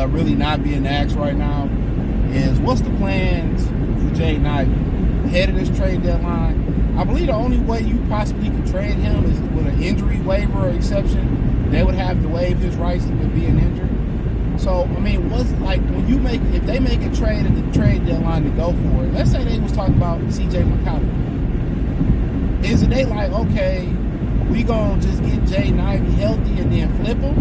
really not being asked right now is what's the plans for Jaden Ivey ahead of this trade deadline. I believe the only way you possibly can trade him is with an injury waiver or exception. They would have to waive his rights with being injured. So, I mean, what's like when you make, if they make a trade at the trade deadline to go for it, let's say they was talking about CJ McCollum. Is it they like, okay, we gonna just get Jaden Ivey healthy and then flip him?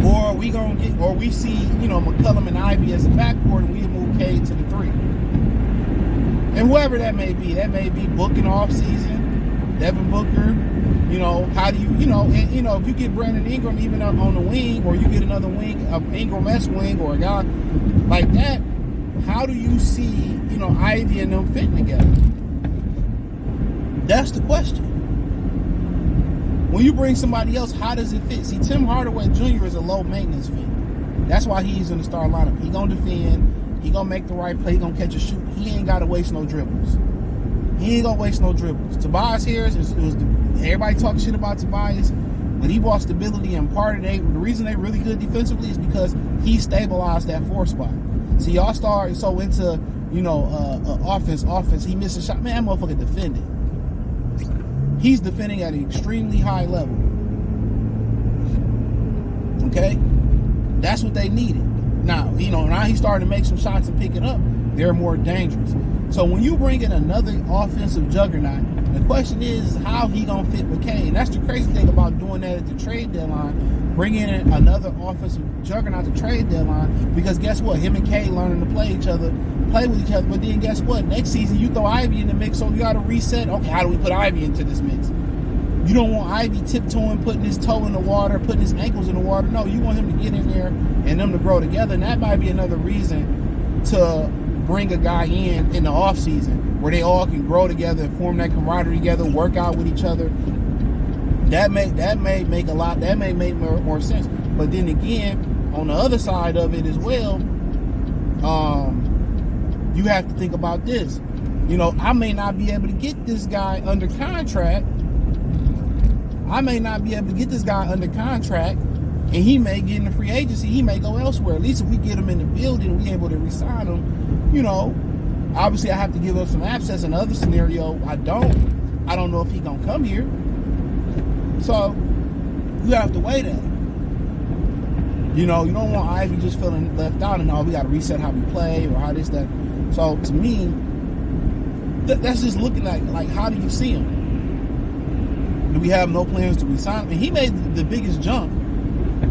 Or we gonna get, or we see, McCollum and Ivey as a backcourt and we move Cade to the 3. And whoever that may be booking off season, Devin Booker, how do you, if you get Brandon Ingram even on the wing, or you get another wing, Ingram S wing, or a guy like that, how do you see, Ivy and them fitting together? That's the question. When you bring somebody else, how does it fit? See, Tim Hardaway Jr. is a low maintenance fit. That's why he's in the star lineup. He gonna defend, he gonna make the right play, he gonna catch a shoot. He ain't gotta waste no dribbles. Tobias Harris everybody talking shit about Tobias, but he brought stability, and part of the reason they really good defensively is because he stabilized that 4 spot. See, y'all start so into offense. He missed a shot. Man, that motherfucker defended. He's defending at an extremely high level. Okay, that's what they needed. Now he's starting to make some shots and pick it up. They're more dangerous. So when you bring in another offensive juggernaut, the question is how he gonna fit with Cade. And that's the crazy thing about doing that at the trade deadline, bringing in another offensive juggernaut at the trade deadline, because guess what? Him and Cade learning to play with each other. But then guess what? Next season you throw Ivy in the mix, so you got to reset. Okay, how do we put Ivy into this mix? You don't want Ivy tiptoeing, putting his toe in the water, putting his ankles in the water. No, you want him to get in there and them to grow together. And that might be another reason to bring a guy in the offseason where they all can grow together and form that camaraderie together, work out with each other. That may make more sense. But then again, on the other side of it as well, you have to think about this. I may not be able to get this guy under contract. And he may get in the free agency. He may go elsewhere. At least if we get him in the building, we able to re-sign him. Obviously I have to give up some access. In the other scenario, I don't know if he gonna come here. So you have to weigh that. You don't want Ivy just feeling left out and we got to reset how we play or how this, that. So to me, that's just looking like how do you see him? Do we have no plans to resign him? And he made the biggest jump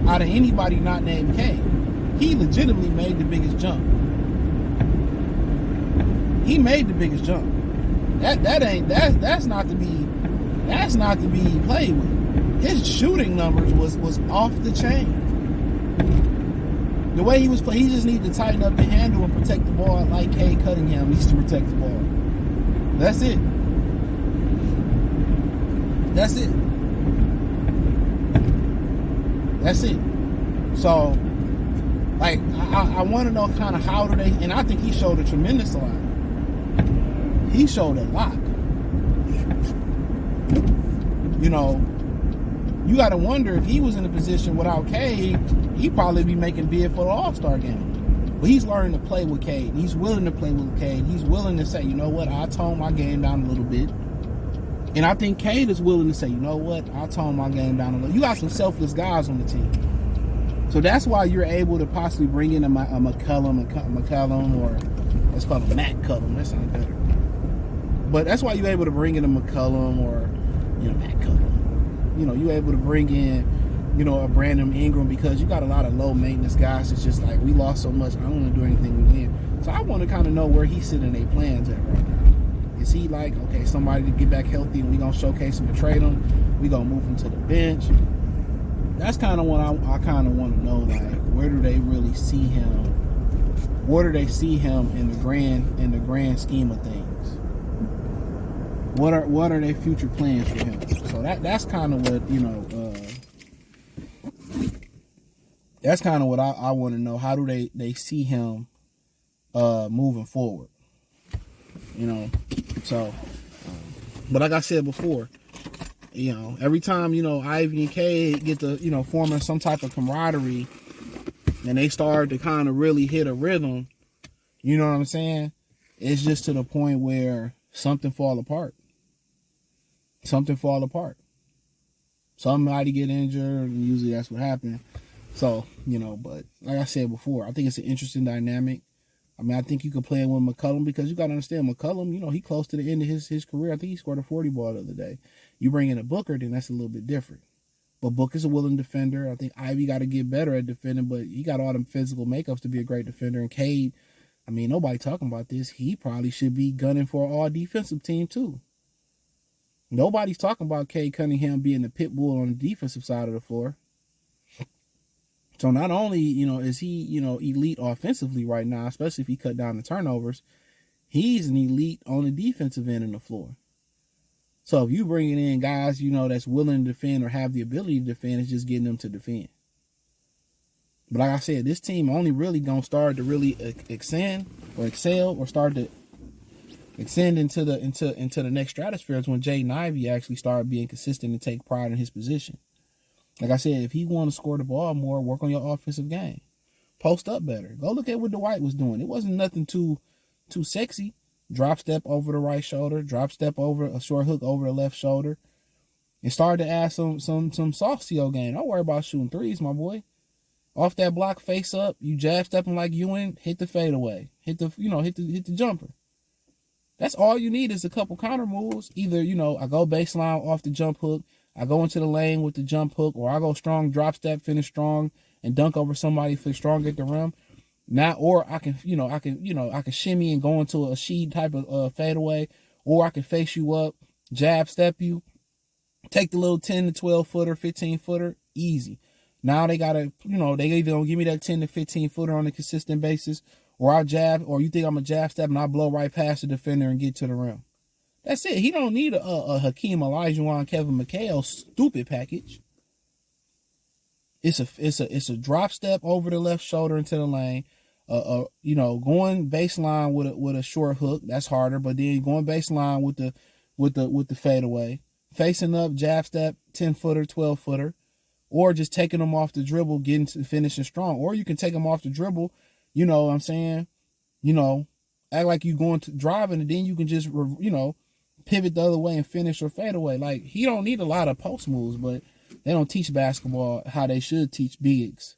out of anybody not named K. He legitimately made the biggest jump. He made the biggest jump. That's not to be played with. His shooting numbers was off the chain. The way he was playing, he just needed to tighten up the handle and protect the ball like Cade Cunningham needs to protect the ball. That's it. So, I want to know kind of how do they, and I think he showed a tremendous lot. He showed a lot. You got to wonder if he was in a position without Cade, he'd probably be making bid for the All-Star game. But he's learning to play with Cade. He's willing to play with Cade. He's willing to say, you know what, I toned my game down a little bit. And I think Cade is willing to say, you know what, I toned my game down a little. You got some selfless guys on the team. So that's why you're able to possibly bring in a McCollum, or let's call him Matt Cullum. That sounds better. But that's why you're able to bring in a McCollum or, Matt Cullum. You're able to bring in, a Brandon Ingram, because you got a lot of low maintenance guys. It's just like, we lost so much, I don't want to do anything we win. So I want to kind of know where he's sitting in their plans at right now. Is he like, okay, somebody to get back healthy and we're going to showcase him and trade him? We're going to move him to the bench? That's kind of what I kind of want to know, like, where do they really see him? Where do they see him in the grand scheme of things? What are their future plans for him? So that's kind of what, that's kind of what I want to know. How do they see him moving forward? So, but like I said before, every time, Ivy and Cade get to, forming some type of camaraderie, and they start to kind of really hit a rhythm, you know what I'm saying? It's just to the point where something fall apart. Something fall apart. Somebody get injured, and usually that's what happened. So, but like I said before, I think it's an interesting dynamic. I mean, I think you could play with McCollum because you got to understand McCollum, he close to the end of his career. I think he scored a 40 ball the other day. You bring in a Booker, then that's a little bit different. But Booker's a willing defender. I think Ivey got to get better at defending, but he got all them physical makeups to be a great defender. And Cade, I mean, nobody talking about this. He probably should be gunning for an all-defensive team, too. Nobody's talking about Cade Cunningham being the pit bull on the defensive side of the floor. So not only, is he, elite offensively right now, especially if he cut down the turnovers, he's an elite on the defensive end of the floor. So if you bringing in guys, that's willing to defend or have the ability to defend, it's just getting them to defend. But like I said, this team only really gonna start to really extend or excel or start to extend into the next stratosphere is when Jaden Ivey actually started being consistent and take pride in his position. Like I said, if he want to score the ball more, work on your offensive game. Post up better. Go look at what Dwight was doing. It wasn't nothing too sexy. Drop step over the right shoulder. Drop step over a short hook over the left shoulder. And started to add some sauce to your game. Don't worry about shooting threes, my boy. Off that block, face up. You jab stepping like Ewing. Hit the fadeaway. Hit the jumper. That's all you need is a couple counter moves. Either, I go baseline off the jump hook. I go into the lane with the jump hook, or I go strong, drop step, finish strong, and dunk over somebody for strong at the rim. Or I can shimmy and go into a sheet type of fadeaway, or I can face you up, jab step you, take the little 10 to 12 footer, 15 footer, easy. Now they gotta, they either gonna give me that 10 to 15 footer on a consistent basis, or I jab, or you think I'm a jab step and I blow right past the defender and get to the rim. That's it. He don't need a Hakeem Olajuwon, Kevin McHale stupid package. It's a drop step over the left shoulder into the lane. Going baseline with a short hook, that's harder. But then going baseline with the fadeaway, facing up, jab step, 10-footer, 12-footer, or just taking them off the dribble, getting to finishing strong. Or you can take them off the dribble. You know what I'm saying? Act like you going to driving, and then you can just pivot the other way and finish or fade away. Like, he don't need a lot of post moves, but they don't teach basketball how they should teach bigs.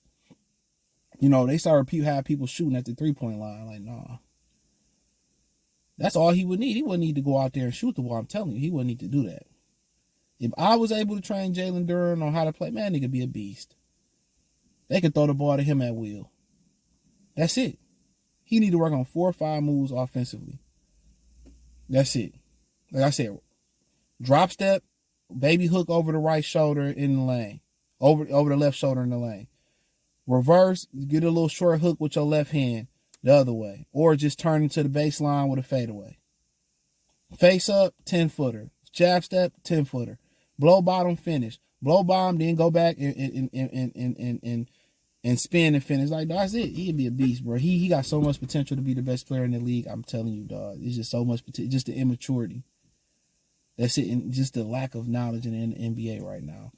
They started have people shooting at the 3-point line. Like, nah. That's all he would need. He wouldn't need to go out there and shoot the ball. I'm telling you, he wouldn't need to do that. If I was able to train Jalen Duren on how to play, man, he could be a beast. They could throw the ball to him at will. That's it. He need to work on 4 or 5 moves offensively. That's it. Like I said, drop step, baby hook over the right shoulder in the lane, over the left shoulder in the lane. Reverse, get a little short hook with your left hand the other way, or just turn into the baseline with a fadeaway. Face up, 10-footer. Jab step, 10-footer. Blow bottom, finish. Blow bottom, then go back and spin and finish. Like, that's it. He'd be a beast, bro. He got so much potential to be the best player in the league. I'm telling you, dog. It's just so much potential. Just the immaturity. That's it. And just the lack of knowledge in the NBA right now.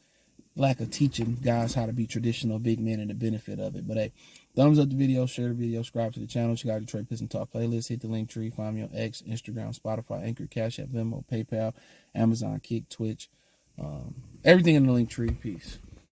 Lack of teaching guys how to be traditional big men and the benefit of it. But hey, thumbs up the video, share the video, subscribe to the channel. Check out the Detroit Pistons Talk playlist. Hit the link tree. Find me on X, Instagram, Spotify, Anchor, Cash App, Venmo, PayPal, Amazon, Kick, Twitch. Everything in the link tree. Peace.